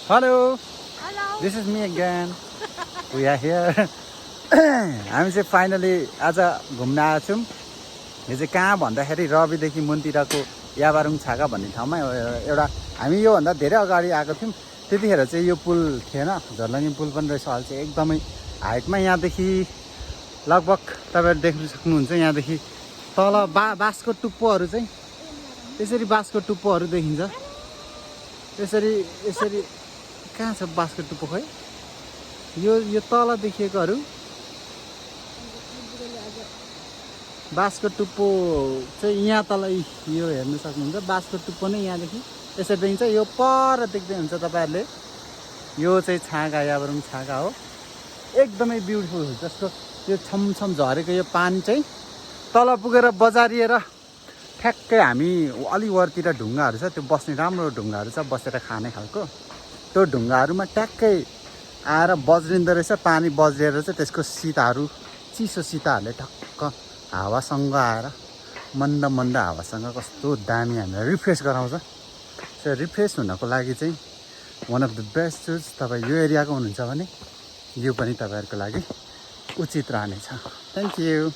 Hello, Hello. this is me again. We are here. हामी चाहिँ finally आज घुम्न आएको छौँ। यो चाहिँ कहाँ भन्दाखेरि रविदेखि मुनतिरको याबारुङ छागा भन्ने ठाउँमा एउटा हामी योभन्दा धेरै अगाडि आएको थियौँ। त्यतिखेर चाहिँ यो पुल थिएन, झर्लङ्गी पुल पनि रहेछ। अहिले चाहिँ एकदमै हाइटमा यहाँदेखि लगभग तपाईँहरू देख्न सक्नुहुन्छ। यहाँदेखि तल बाँसको टुप्पोहरू चाहिँ यसरी बाँसको टुप्पोहरू देखिन्छ। यसरी यसरी कहाँ छ बाँसको टुप्पो खै? यो तल देखिएकोहरू बाँसको टुप्पो चाहिँ यहाँ तल यो हेर्न सक्नुहुन्छ। बाँसको टुप्पो नै यहाँदेखि यसरी देखिन्छ। यो पर देख्दै हुन्छ तपाईँहरूले। यो चाहिँ छागा, याबारुङ छागा हो। एकदमै ब्युटिफुल हुन्छ। जस्तो यो छमछम झरेको यो पानी चाहिँ तल पुगेर बजारिएर ठ्याक्कै हामी अलि वरतिर ढुङ्गाहरू छ, त्यो बस्ने राम्रो ढुङ्गाहरू छ, बसेर खाने खालको। त्यो ढुङ्गाहरूमा ट्याक्कै आएर बज्रिँदो रहेछ। पानी बज्रिएर चाहिँ त्यसको सिताहरू, चिसो सिताहरूले ठक्क हावासँग आएर मन्द मन्द हावासँग कस्तो दामी हामीलाई रिफ्रेस गराउँछ। सो रिफ्रेस हुनको लागि चाहिँ one of the best choose. तपाईँ यो एरियाको हुनुहुन्छ भने यो पनि तपाईँहरूको लागि उचित रहनेछ। Thank you.